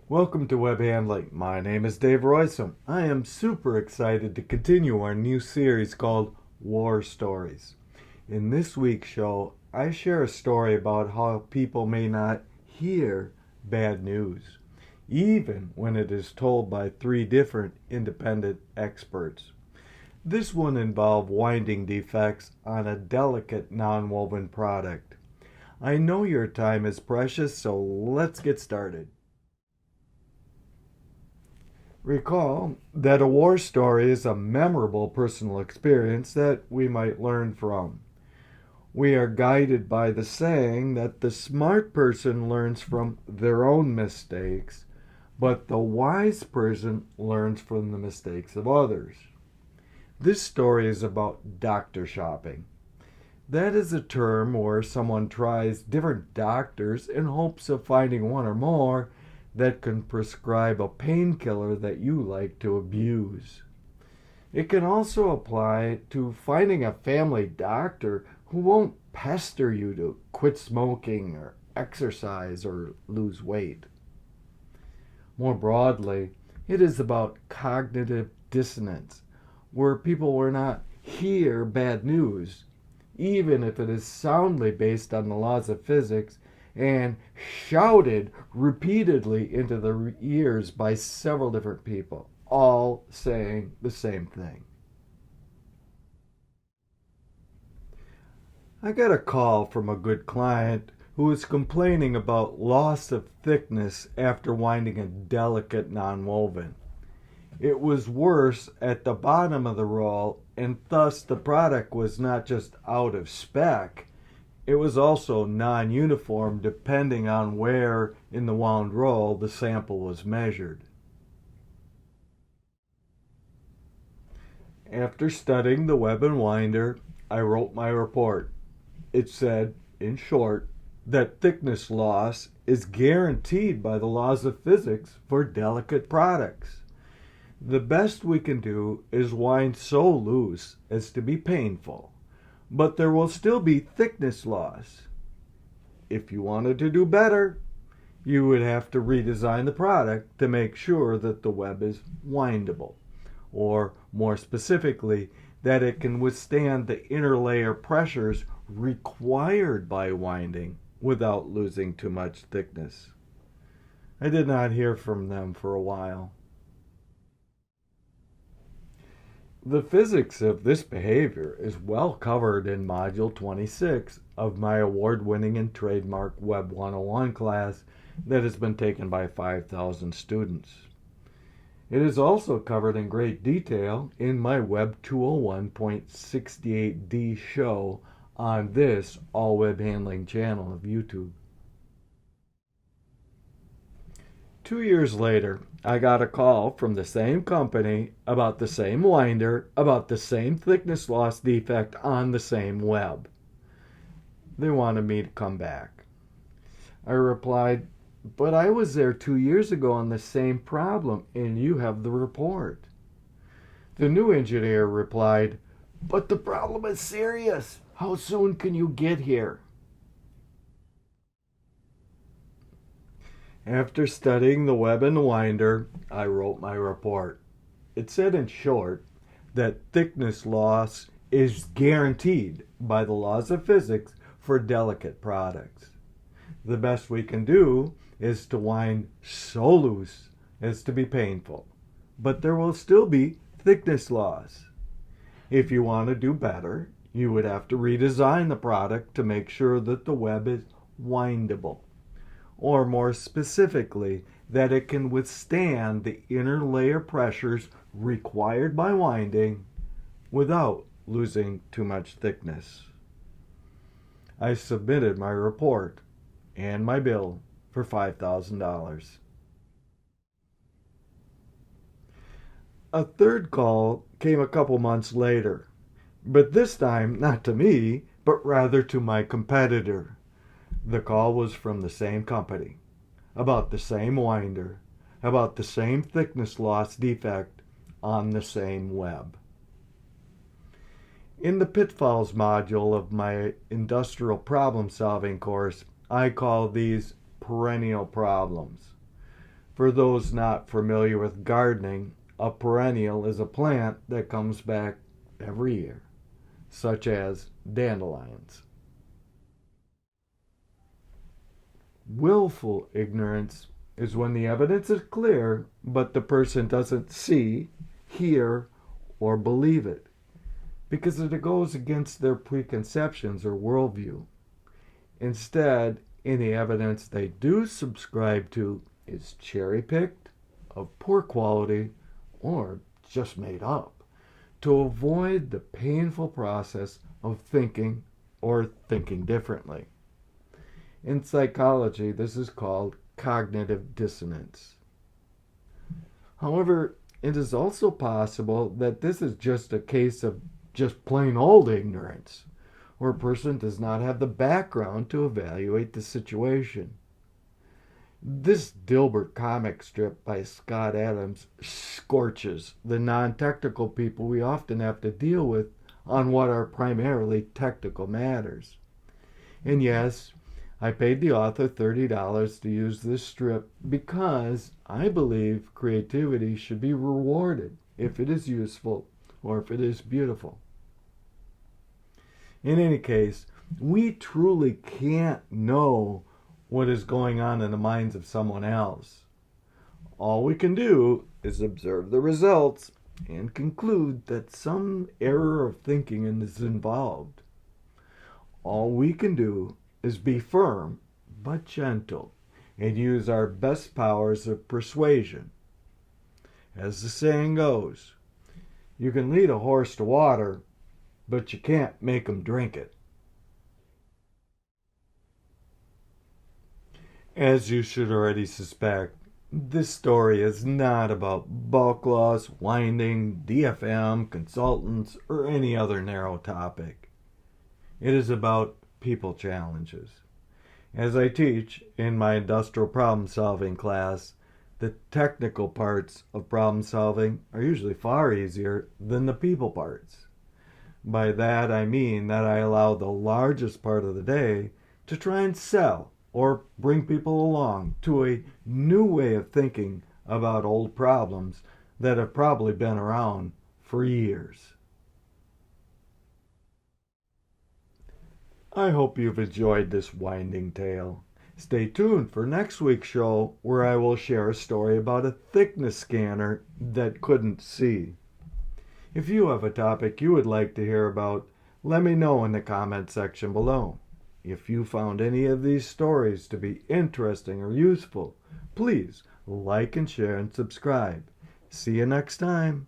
Welcome to Web Handling. My name is Dave Roysum. I am super excited to continue our new series called War Stories. In this week's show, I share a story about how people may not hear bad news, even when it is told by three different independent experts. This one involved winding defects on a delicate nonwoven product. I know your time is precious, so let's get started. Recall that a war story is a memorable personal experience that we might learn from. We are guided by the saying that the smart person learns from their own mistakes, but the wise person learns from the mistakes of others. This story is about doctor shopping. That is a term where someone tries different doctors in hopes of finding one or more that can prescribe a painkiller that you like to abuse. It can also apply to finding a family doctor who won't pester you to quit smoking or exercise or lose weight. More broadly, it is about cognitive dissonance, where people will not hear bad news, even if it is soundly based on the laws of physics and shouted repeatedly into their ears by several different people, all saying the same thing. I got a call from a good client who was complaining about loss of thickness after winding a delicate nonwoven. It was worse at the bottom of the roll, and thus the product was not just out of spec, it was also non-uniform depending on where in the wound roll the sample was measured. After studying the web and winder, I wrote my report. It said, in short, that thickness loss is guaranteed by the laws of physics for delicate products. The best we can do is wind so loose as to be painful, but there will still be thickness loss. If you wanted to do better, you would have to redesign the product to make sure that the web is windable, or more specifically, that it can withstand the inner layer pressures required by winding without losing too much thickness. I did not hear from them for a while. The physics of this behavior is well covered in Module 26 of my award-winning and trademark Web 101 class that has been taken by 5,000 students. It is also covered in great detail in my Web 201.68d show on this All Web Handling channel of YouTube. 2 years later, I got a call from the same company about the same winder, about the same thickness loss defect on the same web. They wanted me to come back. I replied, but I was there 2 years ago on the same problem, and you have the report. The new engineer replied, but the problem is serious. How soon can you get here? After studying the web and winder, I wrote my report. It said in short that thickness loss is guaranteed by the laws of physics for delicate products. The best we can do is to wind so loose as to be painful, but there will still be thickness loss. If you want to do better, you would have to redesign the product to make sure that the web is windable, or more specifically, that it can withstand the inner layer pressures required by winding without losing too much thickness. I submitted my report and my bill for $5,000. A third call came a couple months later, but this time not to me, but rather to my competitor. The call was from the same company, about the same winder, about the same thickness loss defect on the same web. In the pitfalls module of my industrial problem solving course, I call these perennial problems. For those not familiar with gardening, a perennial is a plant that comes back every year, such as dandelions. Willful ignorance is when the evidence is clear, but the person doesn't see, hear, or believe it, because it goes against their preconceptions or worldview. Instead, any evidence they do subscribe to is cherry-picked, of poor quality, or just made up, to avoid the painful process of thinking or thinking differently. In psychology, this is called cognitive dissonance. However, it is also possible that this is just a case of just plain old ignorance, where a person does not have the background to evaluate the situation. This Dilbert comic strip by Scott Adams scorches the non-technical people we often have to deal with on what are primarily technical matters. And yes, I paid the author $30 to use this strip because I believe creativity should be rewarded if it is useful or if it is beautiful. In any case, we truly can't know what is going on in the minds of someone else. All we can do is observe the results and conclude that some error of thinking is involved. All we can do is be firm but gentle and use our best powers of persuasion. As the saying goes, you can lead a horse to water, but you can't make him drink it. As you should already suspect, this story is not about bulk loss, winding, DFM, consultants, or any other narrow topic. It is about people challenges. As I teach in my industrial problem solving class, the technical parts of problem solving are usually far easier than the people parts. By that I mean that I allow the largest part of the day to try and sell or bring people along to a new way of thinking about old problems that have probably been around for years. I hope you've enjoyed this winding tale. Stay tuned for next week's show, where I will share a story about a thickness scanner that couldn't see. If you have a topic you would like to hear about, let me know in the comment section below. If you found any of these stories to be interesting or useful, please like and share and subscribe. See you next time.